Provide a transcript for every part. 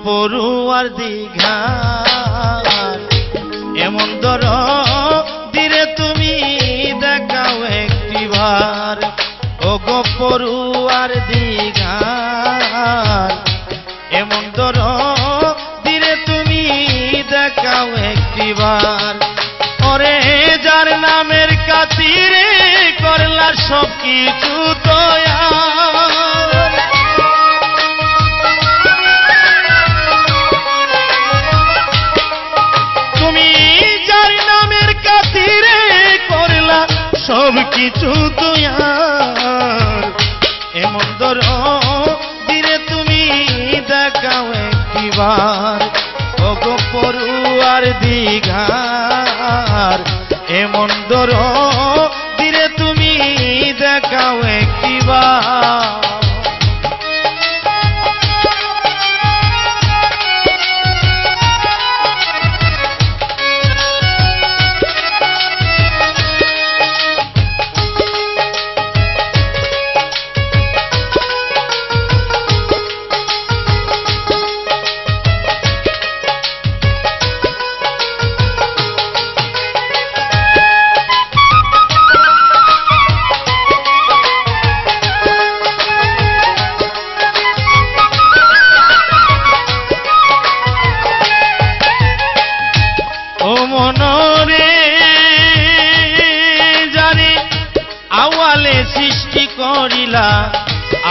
পড়ুয়ার দিঘার এমন দরদিরে তুমি দেখাও একটিবার ও গো পড়ুয়ার দিঘার এমন দরদিরে তুমি দেখাও একটিবার ওরে যার নামের খাতিরে করলা সব কিছু দয়া সব কিছু দয়ার এমন দরদিরে তুমি দেখাও একটিবার ও গো পড়ুয়ার দিঘার এমন দরদিরে তুমি দেখাও একটিবার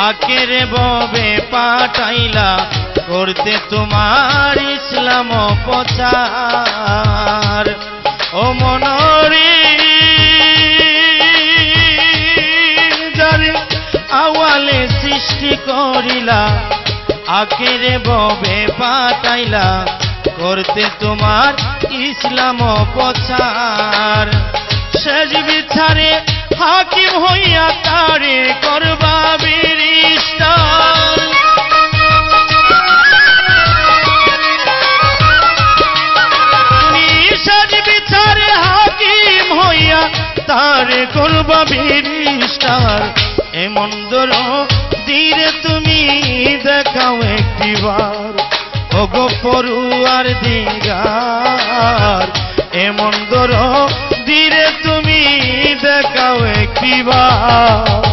আকেরে ববে পাঠাইলা করতে তোমার ইসলাম প্রচার ও মনরে যারে আওয়ালে সৃষ্টি করিলা আকেরে ববে পাঠাইলা করতে তোমার ইসলাম প্রচার শেষ বিচারে হাকিম হইয়া তারে করবা বিরিস্তার তুমি শেষ বিচারে হাকিম হইয়া তারে করবা বিরিস্তার এমন দরদিরে তুমি দেখাও একটিবার ও গো পড়ুয়ার দিঘার এমন দরদিরে তুমি দেখাও একটিবার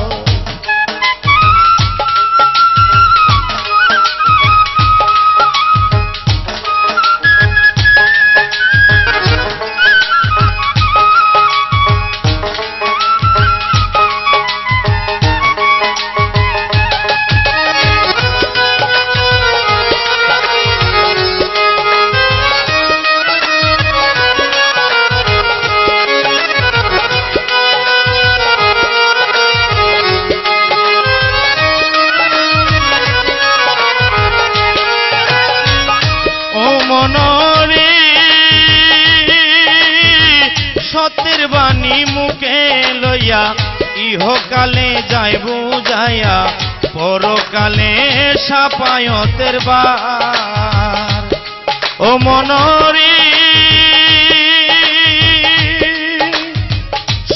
সত্যের বাণী মুখে লইয়া ইহকালে যায় বুঝাইয়া পরকালে সাপায়তের বার ও মনরে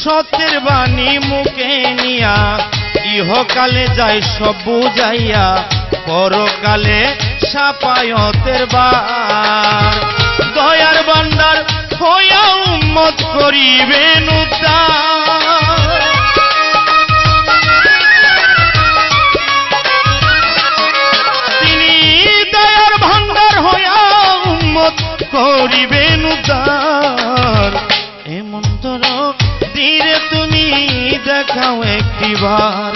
সত্যের বাণী মুখে নিয়া ইহকালে যায় সব বুঝাইয়া পরকালে সাপায়তের বার দয়ার ভান্ডার হইয়া উম্মত করিবেন উদ্ধার তিনি দয়ার ভান্ডার হইয়া উম্মত করিবেন উদ্ধার এমন দরদিরে তুমি দেখাও একটিবার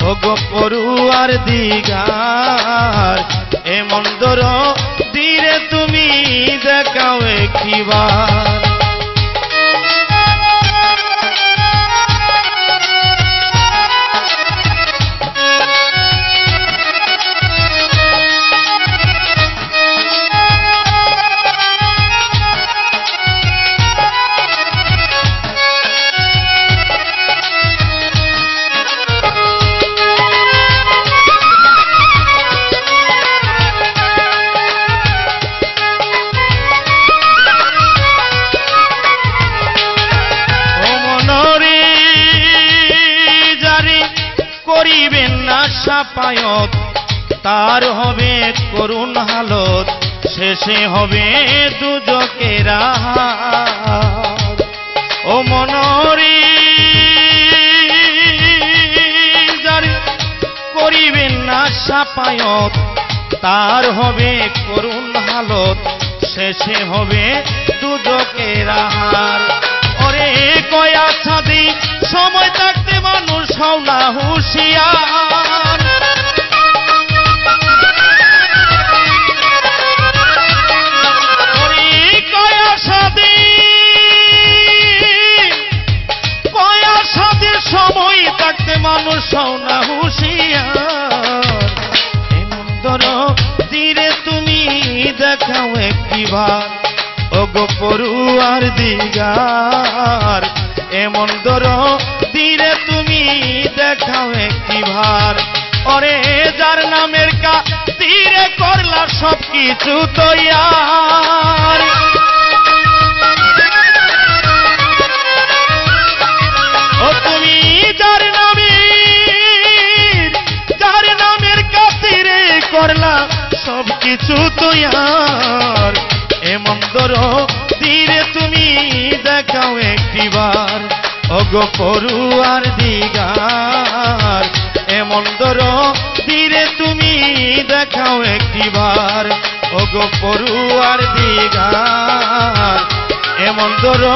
ও গো পড়ুয়ার দিঘার এমন দরদিরে তুমি দেখাও একটিবার তার হবে করুণ হালত, শেষে হবে দুজকের আহার। ও মনরি যারে করিবেন না সাপায়ত, তার হবে করুণ হালত, শেষে হবে দুজকের আহার। ওরে কয়া ছাদি সময় থাকতে মানুষ হও না হুঁশিয়ার। ওরে কয়া ছাদি সময় থাকতে মানুষ হও না হুঁশিয়ার। এমন ধরো ধীরে তুমি দেখাও একটিবার, ওগো পড়ুয়ার দিগার। এমন ধরো ধীরে তুমি দেখাও একটিবার। ওরে যার নামের তীরে করলা সবকিছু তৈয়ার। ও তুমি যার নামের খাতিরে করলা সবকিছু তৈয়ার। এমন ধরো ধীরে তুমি দেখাও একটিবার, ওগো পড়ুয়ার দিগার। এমন ধরো ধীরে তুমি দেখাও একটিবার, ওগো পড়ুয়ার দিগার। এমন ধরো